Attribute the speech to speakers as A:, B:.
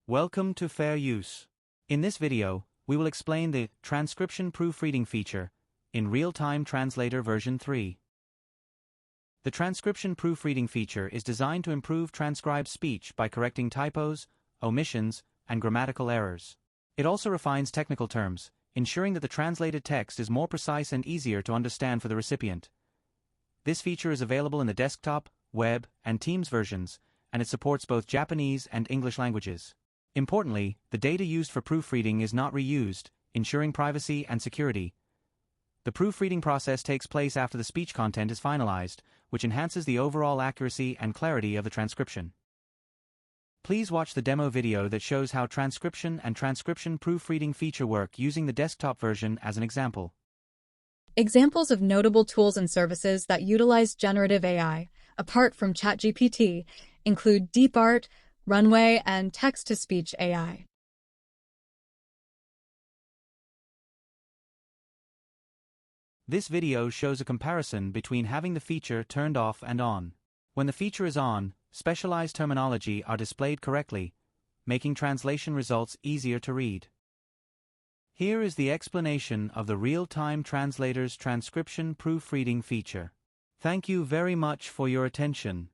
A: Welcome to Fair Use. In this video, we will explain the Transcription Proofreading Feature in Real-Time Translator version 3. The Transcription Proofreading Feature is designed to improve transcribed speech by correcting typos, omissions, and grammatical errors. It also refines technical terms, ensuring that the translated text is more precise and easier to understand for the recipient. This feature is available in the desktop, web, and Teams versions, and it supports both Japanese and English languages. Importantly, the data used for proofreading is not reused, ensuring privacy and security. The proofreading process takes place after the speech content is finalized, which enhances the overall accuracy and clarity of the transcription. Please watch the demo video that shows how transcription and transcription proofreading feature work using the desktop version as an example.
B: Examples of notable tools and services that utilize generative AI, apart from ChatGPT, include DeepArt, Runway, and text-to-speech AI.
A: This video shows a comparison between having the feature turned off and on. When the feature is on, specialized terminology are displayed correctly, making translation results easier to read. Here is the explanation of the Real-Time Translator's Transcription Proofreading feature. Thank you very much for your attention.